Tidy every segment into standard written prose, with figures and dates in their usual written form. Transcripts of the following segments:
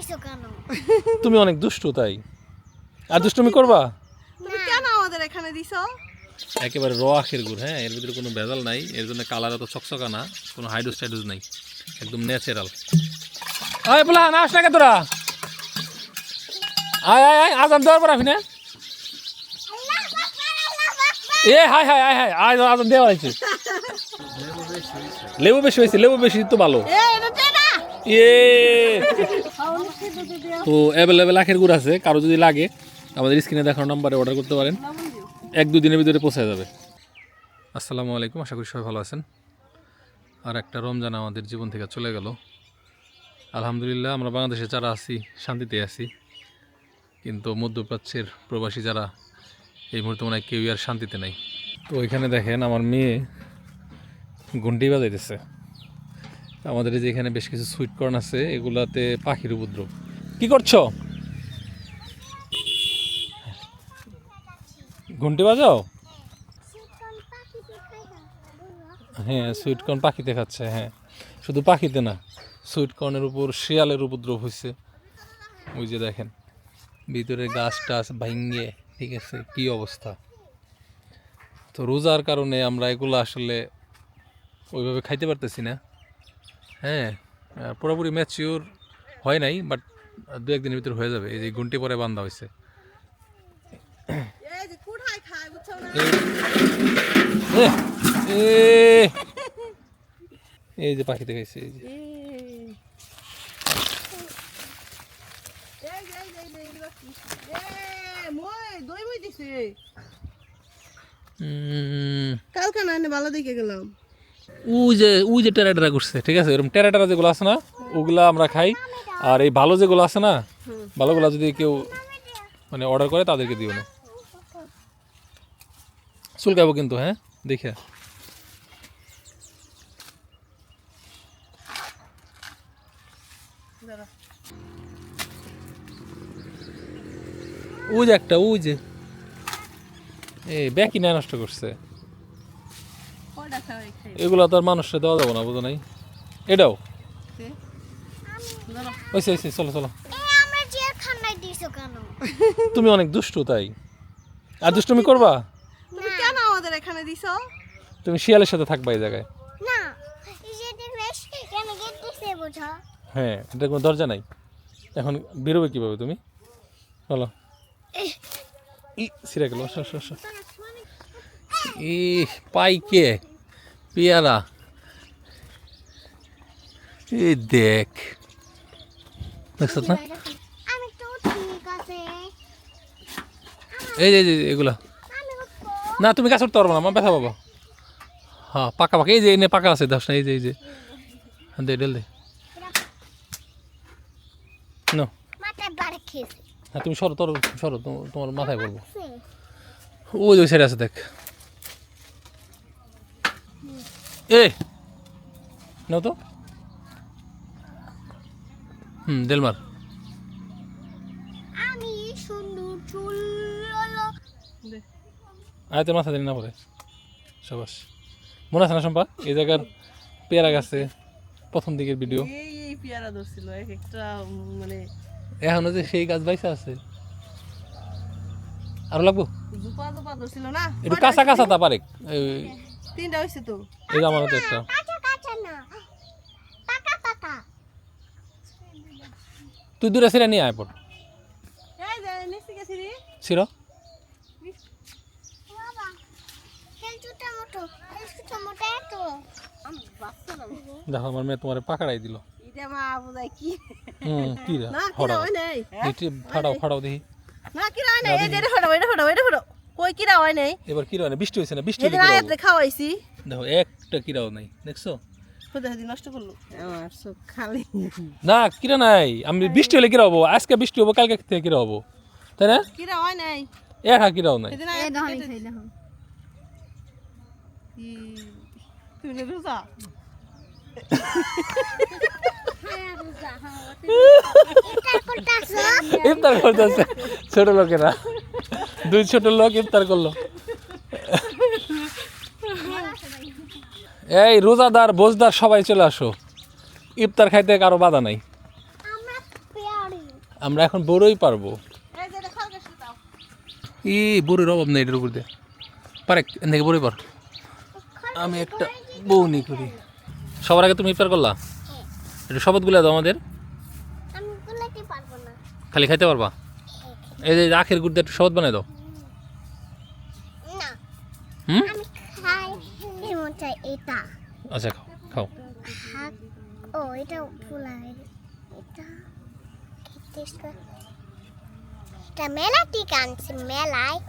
দিছো কেন? তুমি অনেক দুষ্টু তাই। আর দুষ্টুমি করবা? তুমি কেন আমাদের এখানে দিছো? একেবারে র আখের গুড়, হ্যাঁ, এর ভিতরে কোনো ভেজাল নাই, এর জন্য কালার এত চকচকা না, কোনো হাইড্রোস টাইড্রোস নাই, একদম ন্যাচারাল। আয় বলা না আস না কে তোরা, আয় আয় আয় আজান দেওয়ার পর আফি না এ হাই হাই আয় হাই আয় আজান দেওয়া হয়েছে। লেবু বেশি হয়েছে, লেবু বেশি তো ভালো। এ তো অ্যাভেলেবেল আখের গুড় আছে, কারো যদি লাগে আমাদের স্ক্রিনে দেখানো নাম্বারে অর্ডার করতে পারেন, 1-2 দিনের ভিতরে পৌঁছে যাবে। আসসালামু আলাইকুম, আশা করি সবাই ভালো আছেন। আর একটা রমজান আমাদের জীবন থেকে চলে গেল। আলহামদুলিল্লাহ আমরা বাংলাদেশে যারা আছি শান্তিতে আছি, কিন্তু মধ্যপ্রাচ্যের প্রবাসী যারা এই মুহূর্তে মনে হয় কেউই আর শান্তিতে নাই। তো এখানে দেখেন আমার মেয়ে ঘন্টি বাজাইতেছে। আমাদের এই যে এখানে বেশ কিছু সুইট কর্ন আছে, এগুলাতে পাখির উপদ্রব। কি করছো? ঘন্টি বাজাও? হ্যাঁ, সুইট কর্ন পাখিতে খাচ্ছে। হ্যাঁ, শুধু পাখিতে না, সুইট কর্নের উপর শিয়ালের উপদ্রব হয়েছে। ওই যে দেখেন ভিতরে গাছ টাছ ভাঙ্গে, ঠিক আছে, কি অবস্থা। তো রোজার কারণে আমরা এগুলো আসলে ওইভাবে খাইতে পারতেছি না। হ্যাঁ, পুরোপুরি ম্যাচিওর হয় নাই, বাট 2-1 দিনের ভিতরে হয়ে যাবে। এই যে ঘন্টি পরে বান্ধা হয়েছে। এই যে পাখি দেখাইছে, এই যে কালকে না ভালো দেখে গেলাম। ওই যে টেরাটেরা করছে, ঠিক আছে, এরকম টেরাটেরা যেগুলো আছে না ওগুলা আমরা খাই। আর এই ভালো যেগুলো আছে না, ভালোগুলা যদি কেউ মানে অর্ডার করে তাদেরকে দিও না, চুলকাবো কিন্তু। হ্যাঁ, দেখে ওই যে একটা, ওই যে এই ব্যাকি না নষ্ট করছে। এগুলো তো আর মানুষকে দেওয়া যাবো না, বুঝো নাই? এটাও ওইসে ওইসে, চলো চলো। আমরা জেলখানায় দিছো কেন? তুমি অনেক দুষ্টু তাই। আর দুষ্টুমি করবা? তুমি কেন আমাদের এখানে দিছো? তুমি শিয়ালের সাথে থাকবা এই জায়গায়। না, এই যে দেখবেশ কেন গেট দিছে বুঝা? হ্যাঁ, এটা কোনো দরজা নাই, এখন বেরোবে কিভাবে তুমি? চলো। সিরা গেল, ই পাইকে পেয়ারা, এই দেখ, দেখছ না? আমি তো ঠিক আছে। এই যে এগুলা না, তুমি গাছ উঠতে পারবো না, আমার ব্যথা পাবো। হ্যাঁ, পাকা পাকা, এই যে এনে পাকা আছে, দাস না, এই যে এই যে দে ডেল দে নো। মাথায় বাড়ি খেয়েছে। হ্যাঁ, তুমি সরো, সরো, তোমার মাথায় পড়বো। ওই যে সাইডে আছে, দেখ। এ নাও তো, দেলমার। আমি সুন্দর চুল আয়, তোর মাথা দিন না পরে। সবাস মনে আছে না শম্পা, এই জায়গার পেয়ারা গাছে প্রথম দিকের ভিডিও? এই পেয়ারা ধরছিল এক একটা, মানে এখনো যে সেই গাছ বাইসা আছে। আরো লাগবো? জুপা জুপা ধরছিল না, একটু কাঁচা কাঁচা তা পারে। 3টা হইছে তো। এই যে আমার হাতে একটা। কাঁচা কাঁচা না, পাকা পাকা। তুই দূরে সিরা নিয়ে আয় পর। এই যে নিচে গেছি রে। সিরো বাবা হেলচুটা মোটো এত আমি বাচ্চা না। দেখো আমার মেয়ে তোমার পাকড়াই দিল। এটা মা বুঝাই কি? কি রে? না কি ফড়াও হয় নাই, এটি ফাড়াও ফাড়াও দেখি। না কি হয় নাই, এই যে এটা ফড়াও কই কি হয় নাই। এবার কি হয় না, বৃষ্টি হয়েছে না, বৃষ্টি এই হলে যে কি আয়াত হবে? খাওয়াইছি, দেখো একটা কিরাও নাই, দেখছো? খুদা হাদি নষ্ট করলো আমার সব খালি। না কিরা নাই, আমি বৃষ্টি হলে কিরা হবো, আজকে বৃষ্টি হবো, কালকে থেকে কিরা হবো, তাই না? কিরা হয় নাই, এটা কিরাও নাই। এদিন আয়াত খাই দেখো কি তুই না রোজা। ইফতার করতেছে ছোট লোকেরা, 2 ছোট লোক ইফতার করলো। এই রোজাদার বোজদার সবাই চলে আসো, ইফতার খাইতে কারো বাধা নাই। আমরা পেয়ারি আমরা এখন বড়ই পারবো। এই যে এটা খালকে দাও বড়ির অভাব নেই এটার উপর দিয়ে পারে এদিকে বড়ই পার। আমি একটা বউনি করি। সবার আগে তুমি ইফতার করলা, একটু শপথ গুলা দাও আমাদের। আমি গুলাতে পারবো না। খালি খাইতে পারবা। এই যে আখের গুড় দিয়ে একটু শপথ বানাই দাও। না হুম আমি খাই যেমন চাই এটা। আচ্ছা খাও খাও। হাক ও এটা ফুলাই এটা টেস্ট কর। এটা মেলা টিকা আনছে মেলায়।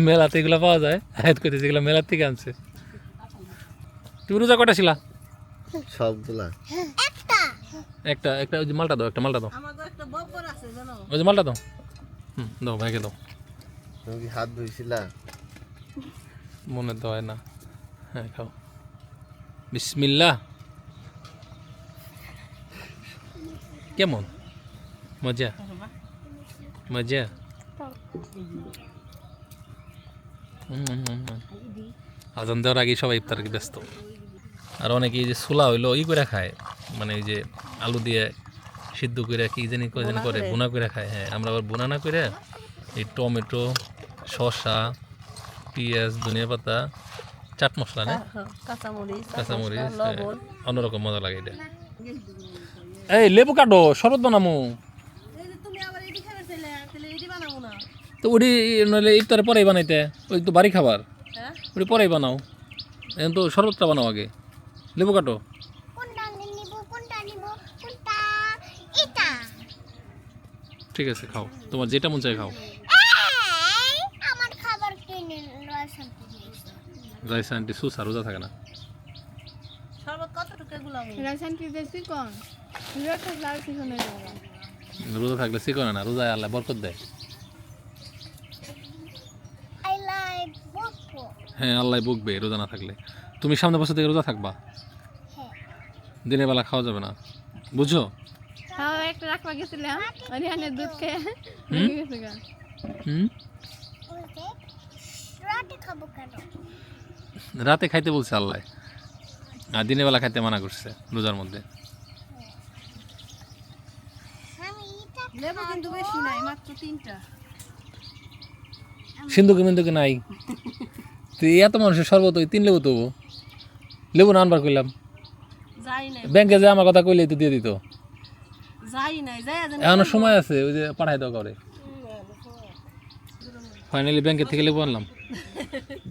মেলাতে এগুলো পাওয়া যায়, হায়াত করতেছে এগুলো মেলার থেকে আনছে। তুমি রোজা কটা ছিলা? সবগুলা একটা একটা একটা ওই যে মালটা দাও, একটা মালটা দাও, আমাদের একটা বব্বর আছে জানো ওই যে মালটা দাও। দাও ভাইকে দাও। তুমি কি হাত ধুইছিলা? মনে তো হয় না। হ্যাঁ খাও। বিসমিল্লাহ। কেমন মজা? মজা। আজান দেওয়ার আগে সবাই ইফতার ব্যস্ত। আর অনেকে এই যে ছোলা হইলো ই করে খায়, মানে এই যে আলু দিয়ে সিদ্ধ করে কি জানি করে বোনা করে খায়। হ্যাঁ আমরা আবার বোনা না করে এই টমেটো, শসা, পেঁয়াজ, ধনিয়া পাতা, চাট মশলা না কাঁচামরিচ কাঁচামরিচ, লবণ অন্যরকম মজা লাগে এটা। এই লেবু কাটো, শরবত বানামু। এই যে তুমি আবার এডি খাবে ছেলে তাহলে এডি বানাবো না তো ওটি নইলে ইফতারে পরেই বানাইতে, ওই তো বাড়ি খাবার, হ্যাঁ ওটি পরেই বানাও। এখন তো শরবতটা বানাও আগে। লেবু কাটো। কোনটা নিব কোনটা নিব কোনটা এটা। ঠিক আছে খাও, তোমার যেটা মন চায় খাও। এই, আমার খাবার কিনে শান্তি দিয়েছে। রাইস আন্টি সুসা রোজা থাকে না। শরবত কতটুকু গুলাবো রোজা থাকলে শিখো না, রোজায় আল্লাহ বরকত দেয়। আই লাইক বকো। হ্যাঁ আল্লাহ বকবে রোজা না থাকলে। তুমি সামনে বছর থেকে রোজা থাকবা, হ্যাঁ দিনের বেলা খাওয়া যাবে না, বুঝছো? একটা রাখবা গেছিলাম রিহানের দুধ খেয়ে হুম ওকে রাতে খাবো কেন? রাতে খাইতে বলছে আল্লাহ, আর দিনের বেলা খাইতে মানা করছে রোজার মধ্যে। আমি এটা লেবু কিন্তু বেশি নাই মাত্র 3টা সিন্ধুকে মিন্দুকে নাই। তো এত মানুষের শরবত ওই 3 লেবু তবু লেবু না আনবার কইলাম। যাই নাই ব্যাংকে যে আমার কথা কইলে তো দিয়ে দিত। যাই নাই যাই আজ এখনো সময় আছে, ওই যে পাঠাই দাও করে। ফাইনালি ব্যাংকের থেকে লেবু আনলাম।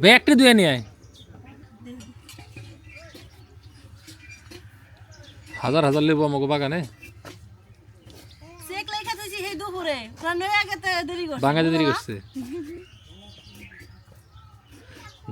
ব্যাগটি ধুয়ে নিয়ে আয়। হাজার হাজার লেবু আমাকে বাগানে। চেক লেখা দিছি সেই দুপুরে কারণ হয়ে আগেতে দেরি করছে ভাঙা দেরি করছে,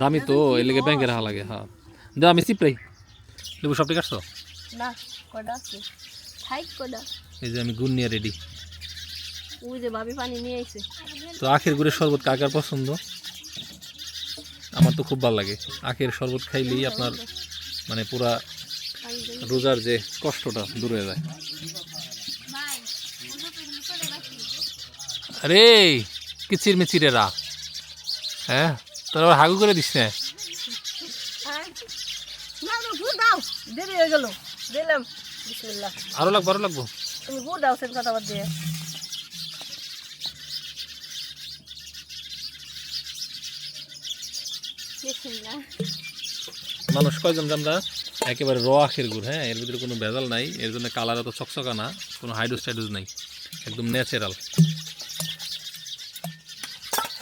দামি তো এর লেগে ব্যাংকে রাখা লাগে। হ্যাঁ দাও, আমি চিপড়াই। লেবু সবটি কাটছো? না কয়টা আছে খাই কয়টা এই যে আমি গুড় নিয়ে রেডি। ওই যে ভাবি পানি নিয়ে আইছে তো আখের গুড়ের শরবত কার কার পছন্দ? আমার তো খুব ভালো লাগে। আখের শরবত খাইলেই আপনার মানে পুরা রোজার যে কষ্টটা দূর হয়ে যায়। আরে কিচির মিচিরে রা, হ্যাঁ তোর আবার হাগু করে দিস না। না না গুড় দাও দেরি হয়ে গেল দিলাম বিসমিল্লাহ আরো লাগবো আরো লাগবো। তুমি গুড় দাও সেন কথা বাদ দিয়ে বিসমিল্লাহ মানুষ কয়জন যে আমরা একেবারে র আখের গুড়, হ্যাঁ এর ভিতরে কোনো ভেজাল নাই, এর জন্য কালার এত চকচকা না, কোনো হাইড্রোজ টাইড্রোজ নাই, একদম ন্যাচারাল।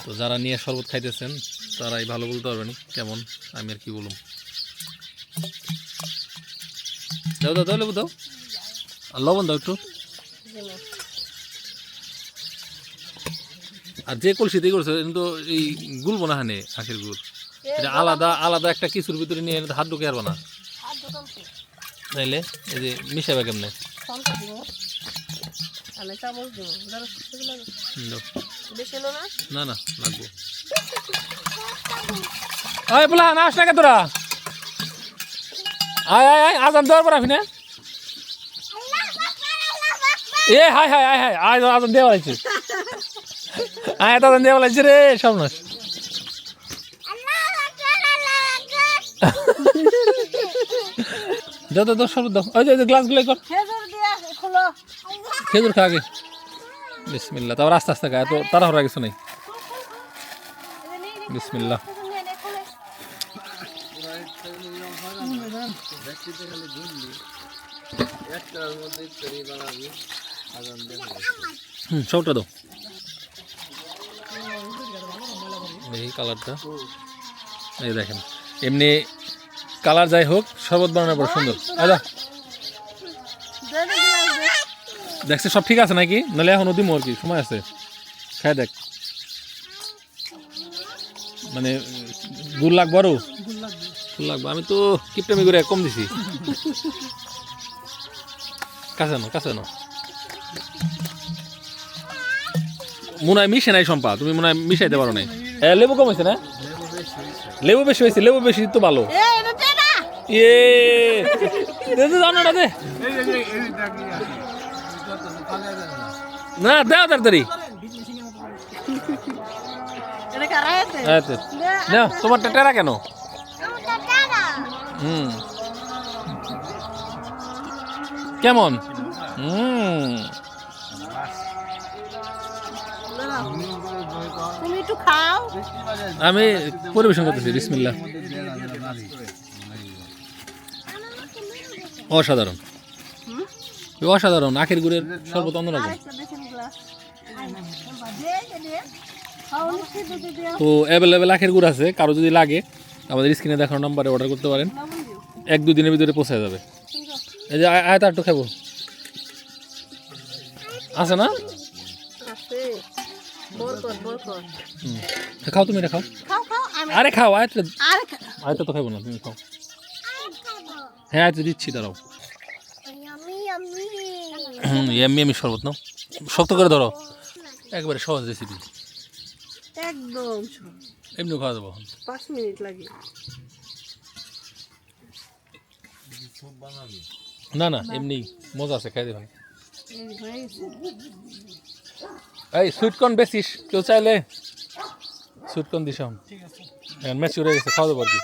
তো যারা নিয়ে শরবত খাইতেছেন তারাই ভালো বলতে পারবেন কেমন, আমি আর কি বলুম। দাও দাও দাও লেবু দাও, আর লবণ দাও একটু। আর যে কলসিতেই করছে কিন্তু এই গুলবো না হানে আখের গুড়, এটা আলাদা আলাদা একটা কিছুর ভিতরে নিয়ে হাত ঢুকে পারবো না, তাইলে এই যে মিশাবে কেমনে। আমি চামচ দিব ধরো সেগুলো দাও। বেশি হলো না না না লাগবো। আয় বলা না আসলে কে তোরা, আয় আয় আয় আজান দেওয়ার পর আফি না। এ হাই হাই হাই হাই আজ আজান দেওয়া হয়েছে, আয় এত আজান দেওয়া হয়েছে রে সর্বনাশ। দাও দাও দাও শরবত দাও, ওই যে গ্লাসগুলো কর। খেজুর দিয়া খুলো খেজুর খা আগে বিসমিল্লাহ, তারপর আস্তে আস্তে খা, এত তাড়াহুড়া কিছু নেই। বিসমিল্লাহ। সবটা দাও এই কালারটা, এই দেখেন এমনি কালার যাই হোক শরবত বানানোর পর সুন্দর। আচ্ছা দেখছি সব ঠিক আছে নাকি, নাহলে এখনো দিমো আর কি, সময় আছে, খাই দেখ। মানে গুড় লাগবো আরো, গুড় লাগবো, আমি তো কিপটামি করে কম দিছি। কাছে নো কাছে নো, মনে হয় মিশে নাই সম্পা, তুমি মনে হয় মিশাইতে পারো নাই। লেবু কম হয়েছে না, লেবু বেশি হয়েছে, লেবু বেশি তো ভালো। ইয়ে জানো না দে না, দাও তাড়াতাড়ি। না তোমার টেরা কেন? কেমন? তুমি একটু খাও, আমি পরিবেশন করতেছি। বিসমিল্লাহ। অসাধারণ, অসাধারণ, আখের গুড়ের শরবত অন্যরকম। তো অ্যাভেলেবেল আখের গুড় আছে, কারো যদি লাগে আমাদের স্ক্রিনে দেখানো নাম্বারে অর্ডার করতে পারেন, 1-2 দিনের ভিতরে পৌঁছে যাবে। এই যে আয়তা একটু খাবো আছে না? খাও তুমি, এটা খাও। আরে খাও, আয়তা তো খাবো না, তুমি খাও। হ্যাঁ আয়তা দিচ্ছি, দাঁড়াও। এমনি আমি শরবত নাও, শক্ত করে ধরো, একবারে সহজ রেসিপি, একদম এমনি খাওয়া যাবো। 5 মিনিট লাগে। না না এমনি মজা আছে, খাই দেবেন। এই সুইটকর্ন বেশিস, কেউ চাইলে সুইটকর্ন দিস। ম্যাচ উড়ে গেছে, খাওয়া যাবো আর কি।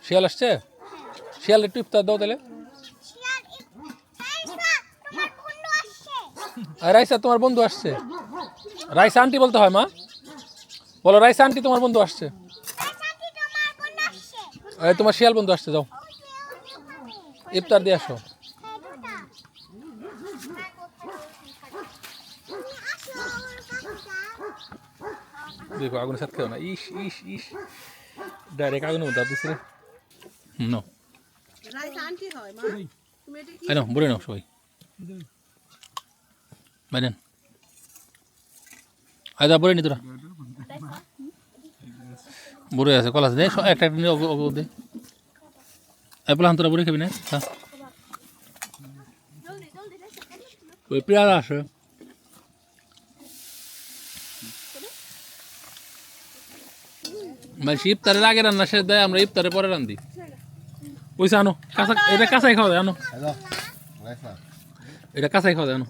শিয়াল আসছে, শিয়াল একটু ইফতার দাও তাহলে। রাইসা তোমার বন্ধু আসছে, রাইসা আন্টি বলতে হয় মা, বলো রাইসা আন্টি তোমার বন্ধু আসছে, তোমার শিয়াল বন্ধু আসছে, যাও ইফতার দিয়ে আসো। দেখো আগুনের সাথে খেও না, ইস ইস ইস, ডাইরেক্ট আগুনের মধ্যে দিচ্ছে রে। নাও এই নাও, বলে নাও সবাই, বাইরেন আয়দা বলে নি তোরা, বড়ে আছে কলা আছে, একটা নিয়ে দে, তোরা বলে খাবি না? ওই পেয়ারা আছে, মানে ইফতারের আগে রান্না শেষ দেয়, আমরা ইফতারের পরে রান্ধি। পয়সা আনো, কাঁচা, এটা কাঁচাই খাওয়া যায়, আনো এটা কাঁচাই খাওয়া যায়, আনো।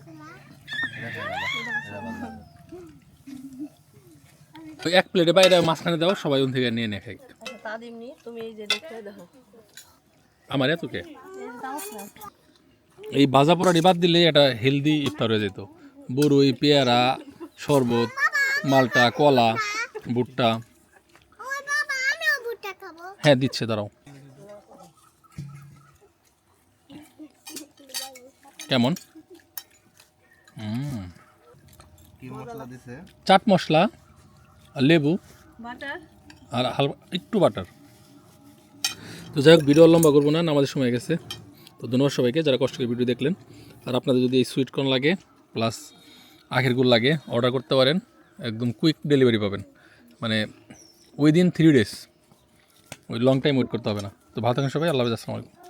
এক প্লেটে বাইরে মাঝখানে দাও, সবাই ওন থেকে নিয়ে খাই। আমার এত কে এই ভাজা পোড়াটি বাদ দিলে এটা হেলদি ইফতার হয়ে যেত। বড়ই, পেয়ারা, শরবত, মালটা, কলা, ভুট্টা। হ্যাঁ দিচ্ছে, দাঁড়াও। কেমন? চাট মশলা, লেবু আর হালকা একটু বাটার। তো যাই হোক, ভিডিও লম্বা করবো না, আমাদের সময় গেছে। তো ধন্যবাদ সবাইকে যারা কষ্ট করে ভিডিও দেখলেন। আর আপনাদের যদি এই সুইটকর্ন লাগে প্লাস আখের গুড় লাগে, অর্ডার করতে পারেন, একদম কুইক ডেলিভারি পাবেন, মানে উইদিন 3 days, ওই লং টাইম ওয়েট করতে হবে না। তো ভালো থাকেন সবাই, আল্লাহ হাফেজ, আসসালামু আলাইকুম।